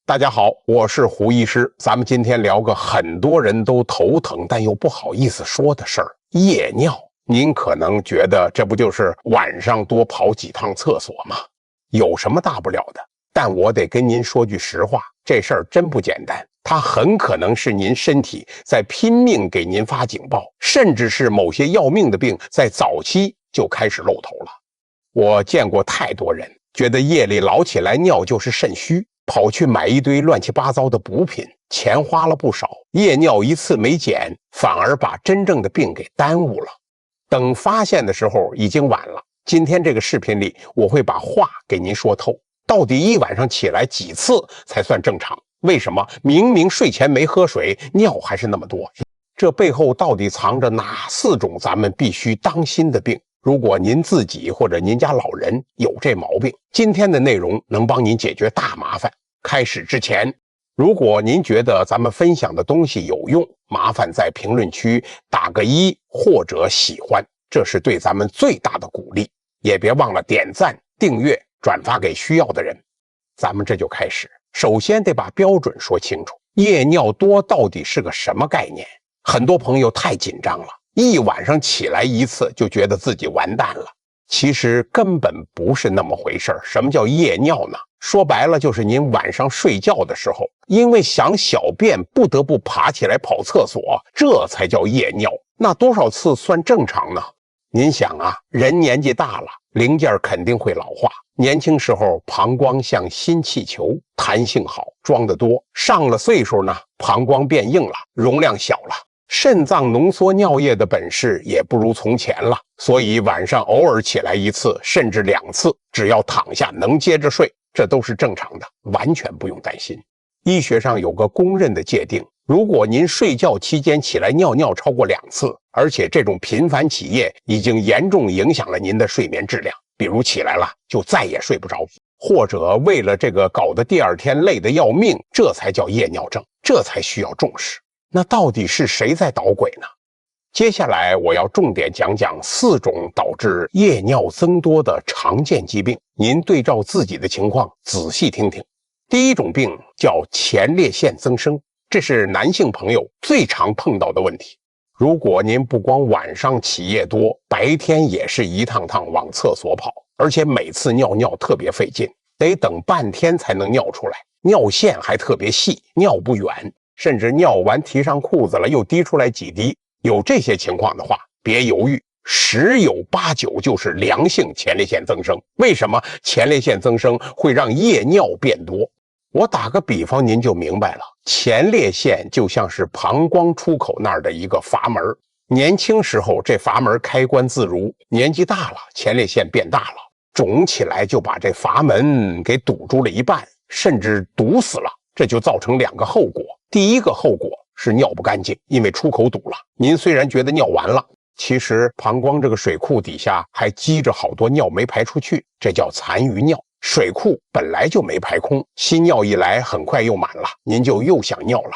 大家好，我是胡医师，咱们今天聊个很多人都头疼但又不好意思说的事儿——夜尿。您可能觉得这不就是晚上多跑几趟厕所吗？有什么大不了的？但我得跟您说句实话，这事儿真不简单，它很可能是您身体在拼命给您发警报，甚至是某些要命的病在早期就开始露头了。我见过太多人觉得夜里老起来尿就是肾虚，跑去买一堆乱七八糟的补品，钱花了不少，夜尿一次没减，反而把真正的病给耽误了。等发现的时候已经晚了。今天这个视频里，我会把话给您说透，到底一晚上起来几次才算正常？为什么明明睡前没喝水，尿还是那么多？这背后到底藏着哪4种咱们必须当心的病？如果您自己或者您家老人有这毛病，今天的内容能帮您解决大麻烦。开始之前，如果您觉得咱们分享的东西有用，麻烦在评论区打个1或者喜欢，这是对咱们最大的鼓励。也别忘了点赞、订阅、转发给需要的人。咱们这就开始。首先得把标准说清楚，夜尿多到底是个什么概念？很多朋友太紧张了，一晚上起来一次就觉得自己完蛋了。其实根本不是那么回事儿。什么叫夜尿呢？说白了就是您晚上睡觉的时候，因为想小便不得不爬起来跑厕所，这才叫夜尿。那多少次算正常呢？您想啊，人年纪大了，零件肯定会老化。年轻时候膀胱像新气球，弹性好，装得多。上了岁数呢，膀胱变硬了，容量小了，肾脏浓缩尿液的本事也不如从前了。所以晚上偶尔起来一次，甚至2次，只要躺下能接着睡，这都是正常的，完全不用担心。医学上有个公认的界定，如果您睡觉期间起来尿尿超过2次，而且这种频繁起夜已经严重影响了您的睡眠质量，比如起来了就再也睡不着，或者为了这个搞得第2天累得要命，这才叫夜尿症，这才需要重视。那到底是谁在捣鬼呢？接下来我要重点讲讲4种导致夜尿增多的常见疾病，您对照自己的情况仔细听听。第一种病叫前列腺增生，这是男性朋友最常碰到的问题。如果您不光晚上起夜多，白天也是一趟趟往厕所跑，而且每次尿尿特别费劲，得等半天才能尿出来，尿线还特别细，尿不远，甚至尿完提上裤子了又滴出来几滴。有这些情况的话，别犹豫，10有89就是良性前列腺增生。为什么前列腺增生会让夜尿变多？我打个比方您就明白了，前列腺就像是膀胱出口那儿的一个阀门，年轻时候这阀门开关自如，年纪大了前列腺变大了，肿起来就把这阀门给堵住了一半，甚至堵死了。这就造成2个后果。第一个后果是尿不干净，因为出口堵了。您虽然觉得尿完了，其实膀胱这个水库底下还积着好多尿没排出去，这叫残余尿。水库本来就没排空，新尿一来很快又满了，您就又想尿了。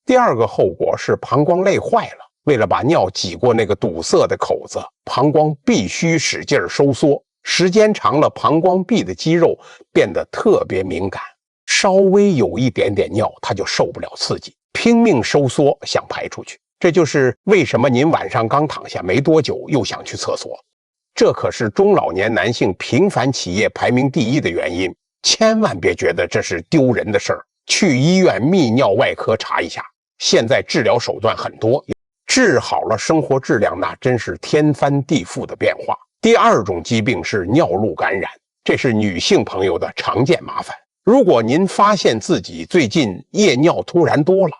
第2个后果是膀胱累坏了，为了把尿挤过那个堵塞的口子，膀胱必须使劲收缩，时间长了，膀胱壁的肌肉变得特别敏感，稍微有一点点尿它就受不了刺激，拼命收缩想排出去。这就是为什么您晚上刚躺下没多久又想去厕所。这可是中老年男性频繁起夜排名第1的原因，千万别觉得这是丢人的事儿，去医院泌尿外科查一下。现在治疗手段很多，治好了生活质量那真是天翻地覆的变化。第2种疾病是尿路感染，这是女性朋友的常见麻烦。如果您发现自己最近夜尿突然多了，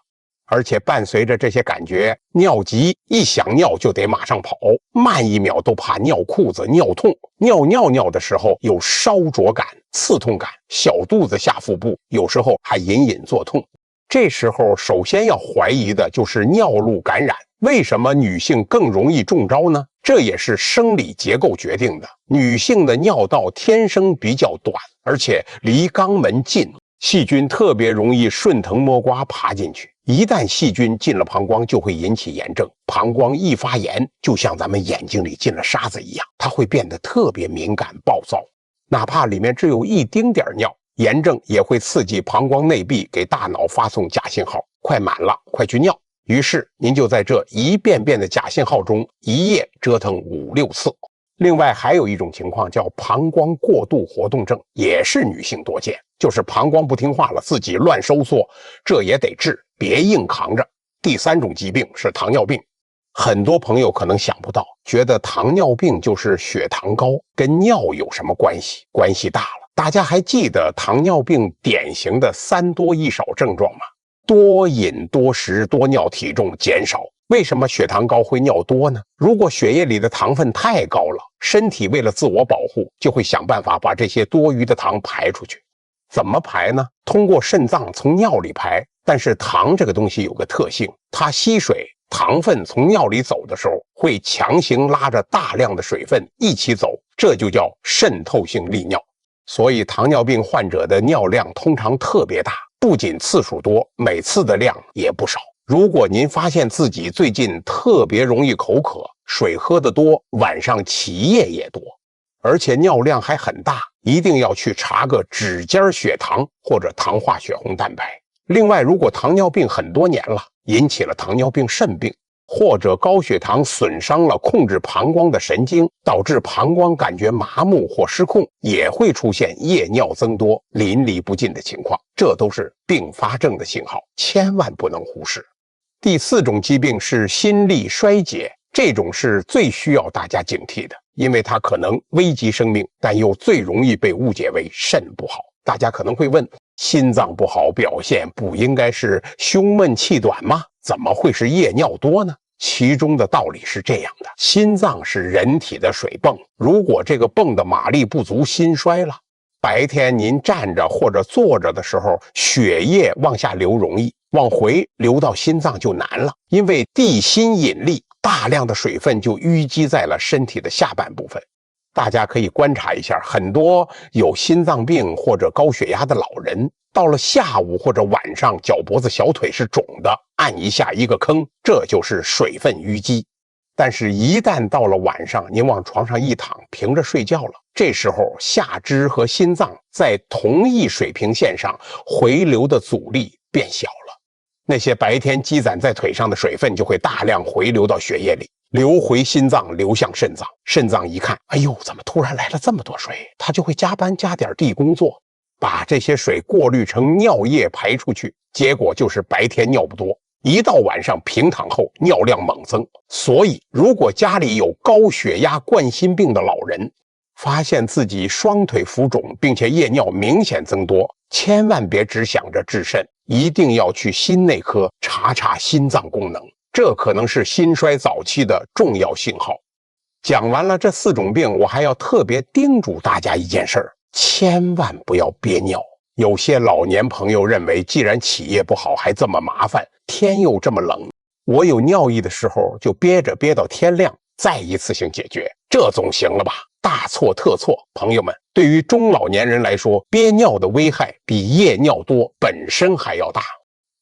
而且伴随着这些感觉，尿急，一想尿就得马上跑，慢1秒都怕尿裤子、尿痛，尿的时候有烧灼感、刺痛感，小肚子下腹部有时候还隐隐作痛。这时候首先要怀疑的就是尿路感染。为什么女性更容易中招呢？这也是生理结构决定的。女性的尿道天生比较短，而且离肛门近，细菌特别容易顺藤摸瓜爬进去，一旦细菌进了膀胱就会引起炎症。膀胱一发炎，就像咱们眼睛里进了沙子一样，它会变得特别敏感暴躁，哪怕里面只有一丁点尿，炎症也会刺激膀胱内壁给大脑发送假信号，快满了，快去尿。于是您就在这一遍遍的假信号中一夜折腾5、6次。另外还有一种情况叫膀胱过度活动症，也是女性多见，就是膀胱不听话了，自己乱收缩，这也得治，别硬扛着。第3种疾病是糖尿病。很多朋友可能想不到，觉得糖尿病就是血糖高，跟尿有什么关系？关系大了。大家还记得糖尿病典型的3多1少症状吗？多饮多食多尿，体重减少。为什么血糖高会尿多呢？如果血液里的糖分太高了，身体为了自我保护，就会想办法把这些多余的糖排出去。怎么排呢？通过肾脏从尿里排。但是糖这个东西有个特性，它吸水，糖分从尿里走的时候，会强行拉着大量的水分一起走，这就叫渗透性利尿。所以糖尿病患者的尿量通常特别大，不仅次数多，每次的量也不少。如果您发现自己最近特别容易口渴，水喝得多，晚上起夜也多，而且尿量还很大，一定要去查个指尖血糖或者糖化血红蛋白。另外，如果糖尿病很多年了，引起了糖尿病肾病，或者高血糖损伤了控制膀胱的神经，导致膀胱感觉麻木或失控，也会出现夜尿增多、淋漓不尽的情况，这都是并发症的信号，千万不能忽视。第4种疾病是心力衰竭，这种是最需要大家警惕的，因为它可能危及生命，但又最容易被误解为肾不好。大家可能会问，心脏不好表现不应该是胸闷气短吗？怎么会是夜尿多呢？其中的道理是这样的，心脏是人体的水泵，如果这个泵的马力不足，心衰了，白天您站着或者坐着的时候，血液往下流容易，往回流到心脏就难了，因为地心引力，大量的水分就淤积在了身体的下半部分。大家可以观察一下，很多有心脏病或者高血压的老人，到了下午或者晚上，脚脖子小腿是肿的，按一下一个坑，这就是水分淤积。但是一旦到了晚上，您往床上一躺，平着睡觉了，这时候下肢和心脏在同一水平线上回流的阻力变小了，那些白天积攒在腿上的水分就会大量回流到血液里，流回心脏，流向肾脏。肾脏一看，哎呦，怎么突然来了这么多水，它就会加班加点地工作，把这些水过滤成尿液排出去，结果就是白天尿不多，一到晚上平躺后尿量猛增。所以如果家里有高血压冠心病的老人，发现自己双腿浮肿并且夜尿明显增多，千万别只想着治肾，一定要去心内科查查心脏功能，这可能是心衰早期的重要信号。讲完了这4种病，我还要特别叮嘱大家一件事儿，千万不要憋尿。有些老年朋友认为，既然起夜不好还这么麻烦，天又这么冷，我有尿意的时候就憋着憋到天亮，再一次性解决，这总行了吧？大错特错，朋友们，对于中老年人来说，憋尿的危害比夜尿多本身还要大。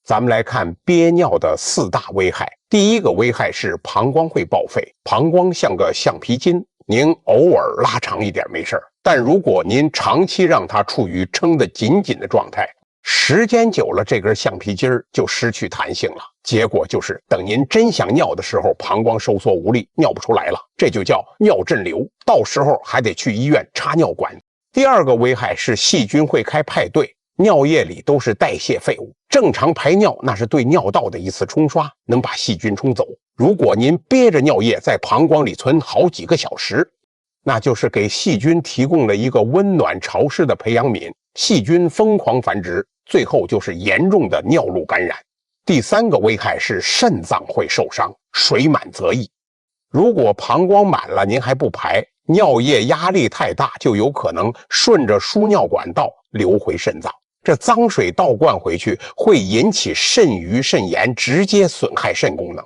咱们来看憋尿的4大危害。第一个危害是膀胱会报废，膀胱像个橡皮筋，您偶尔拉长一点没事，但如果您长期让它处于撑得紧紧的状态，时间久了，这根橡皮筋就失去弹性了，结果就是等您真想尿的时候，膀胱收缩无力，尿不出来了，这就叫尿震流，到时候还得去医院插尿管。第二个危害是细菌会开派对，尿液里都是代谢废物，正常排尿那是对尿道的一次冲刷，能把细菌冲走。如果您憋着尿液在膀胱里存好几个小时，那就是给细菌提供了一个温暖潮湿的培养皿，细菌疯狂繁殖，最后就是严重的尿路感染。第3个危害是肾脏会受伤，水满则溢。如果膀胱满了您还不排，尿液压力太大，就有可能顺着输尿管道流回肾脏，这脏水倒灌回去会引起肾盂肾炎，直接损害肾功能，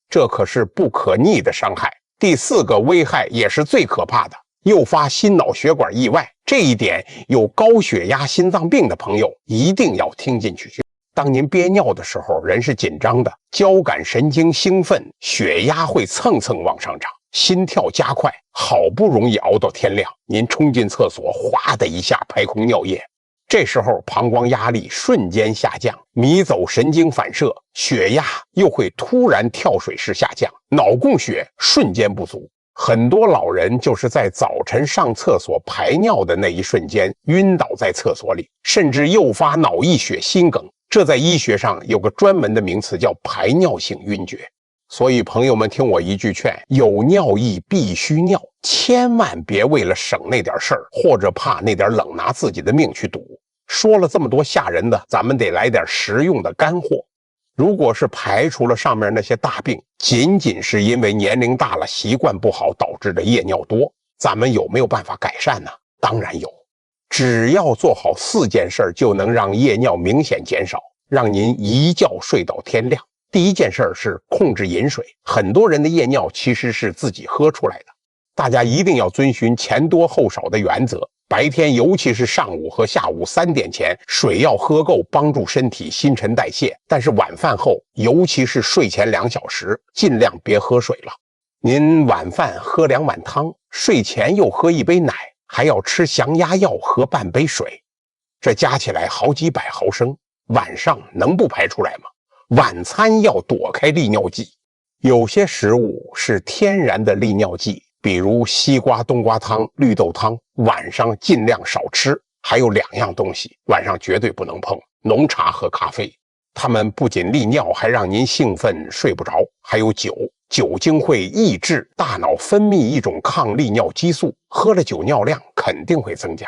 这可是不可逆的伤害。第4个危害也是最可怕的，诱发心脑血管意外，这一点有高血压心脏病的朋友一定要听进去。当您憋尿的时候，人是紧张的，交感神经兴奋，血压会蹭蹭往上涨，心跳加快，好不容易熬到天亮，您冲进厕所，哗的一下排空尿液，这时候膀胱压力瞬间下降，迷走神经反射，血压又会突然跳水式下降，脑供血瞬间不足。很多老人就是在早晨上厕所排尿的那一瞬间晕倒在厕所里，甚至诱发脑溢血心梗。这在医学上有个专门的名词叫排尿性晕厥。所以朋友们听我一句劝，有尿意必须尿，千万别为了省那点事儿，或者怕那点冷拿自己的命去赌。说了这么多吓人的，咱们得来点实用的干货。如果是排除了上面那些大病，仅仅是因为年龄大了习惯不好导致的夜尿多，咱们有没有办法改善呢？当然有，只要做好4件事就能让夜尿明显减少，让您一觉睡到天亮。第一件事是控制饮水，很多人的夜尿其实是自己喝出来的，大家一定要遵循前多后少的原则。白天尤其是上午和下午3点前，水要喝够，帮助身体新陈代谢。但是晚饭后，尤其是睡前2小时，尽量别喝水了。您晚饭喝2碗汤，睡前又喝1杯奶，还要吃降压药，喝半杯水，这加起来好几百毫升，晚上能不排出来吗？晚餐要躲开利尿剂，有些食物是天然的利尿剂，比如西瓜冬瓜汤、绿豆汤，晚上尽量少吃。还有2样东西晚上绝对不能碰，浓茶和咖啡，它们不仅利尿，还让您兴奋睡不着。还有酒，酒精会抑制大脑分泌一种抗利尿激素，喝了酒尿量肯定会增加。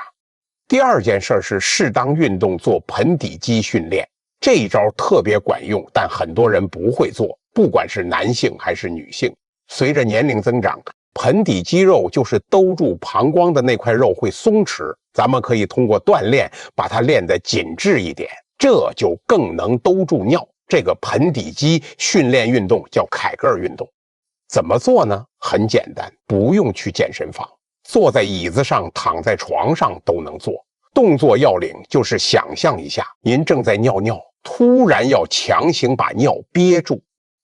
第2件事是适当运动，做盆底肌训练。这一招特别管用，但很多人不会做，不管是男性还是女性。随着年龄增长，盆底肌肉就是兜住膀胱的那块肉会松弛，咱们可以通过锻炼把它练得紧致一点，这就更能兜住尿。这个盆底肌训练运动叫凯格尔运动。怎么做呢？很简单，不用去健身房，坐在椅子上、躺在床上都能做。动作要领就是想象一下，您正在尿尿，突然要强行把尿憋住，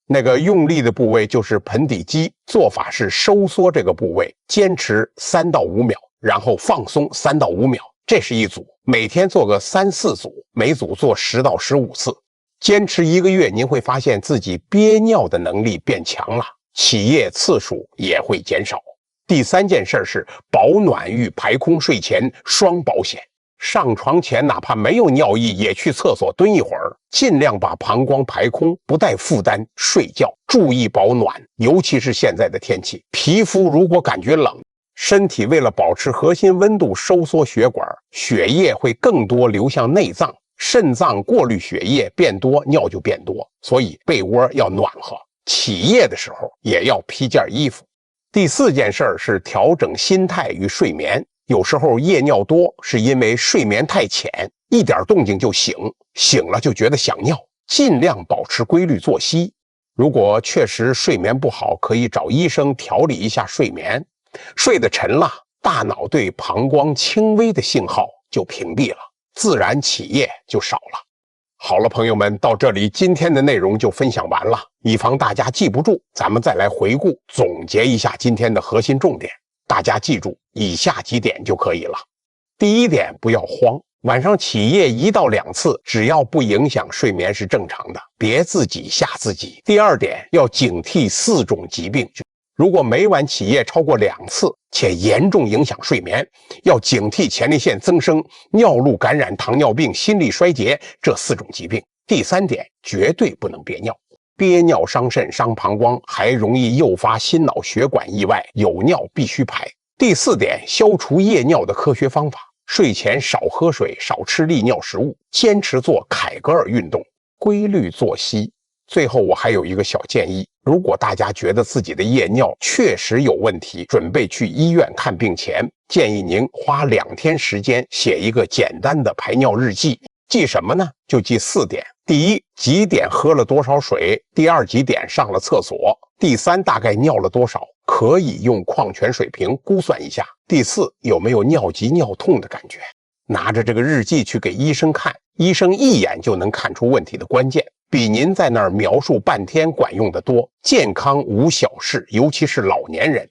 那个用力的部位就是盆底肌。做法是收缩这个部位，坚持3到5秒，然后放松3到5秒，这是一组。每天做个3、4组，每组做10到15次。坚持1个月，您会发现自己憋尿的能力变强了，起夜次数也会减少。第3件事是保暖与排空，睡前双保险。上床前哪怕没有尿意，也去厕所蹲一会儿，尽量把膀胱排空，不带负担睡觉，注意保暖。尤其是现在的天气，皮肤如果感觉冷，身体为了保持核心温度收缩血管，血液会更多流向内脏，肾脏过滤血液变多，尿就变多。所以被窝要暖和，起夜的时候也要披件衣服。第4件事是调整心态与睡眠。有时候夜尿多是因为睡眠太浅，一点动静就醒，醒了就觉得想尿，尽量保持规律作息。如果确实睡眠不好，可以找医生调理一下睡眠。睡得沉了，大脑对膀胱轻微的信号就屏蔽了，自然起夜就少了。好了，朋友们，到这里今天的内容就分享完了。以防大家记不住，咱们再来回顾总结一下今天的核心重点。大家记住以下几点就可以了。第1点，不要慌，晚上起夜1到2次，只要不影响睡眠是正常的，别自己吓自己。第2点，要警惕4种疾病，如果每晚起夜超过2次且严重影响睡眠，要警惕前列腺增生、尿路感染、糖尿病、心力衰竭这4种疾病。第3点，绝对不能憋尿，憋尿伤肾伤膀胱，还容易诱发心脑血管意外，有尿必须排。第4点，消除夜尿的科学方法，睡前少喝水，少吃利尿食物，坚持做凯格尔运动，规律作息。最后我还有一个小建议，如果大家觉得自己的夜尿确实有问题，准备去医院看病前，建议您花2天时间写一个简单的排尿日记。记什么呢？就记4点。第1，几点喝了多少水；第2，几点上了厕所；第3，大概尿了多少，可以用矿泉水瓶估算一下；第4，有没有尿急尿痛的感觉。拿着这个日记去给医生看，医生一眼就能看出问题的关键，比您在那儿描述半天管用得多。健康无小事，尤其是老年人，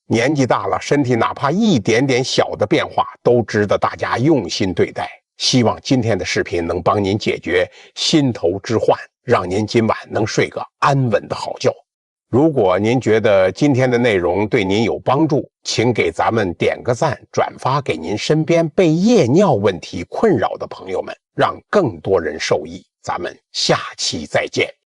年纪大了，身体哪怕一点点小的变化都值得大家用心对待。希望今天的视频能帮您解决心头之患，让您今晚能睡个安稳的好觉。如果您觉得今天的内容对您有帮助，请给咱们点个赞，转发给您身边被夜尿问题困扰的朋友们，让更多人受益。咱们下期再见。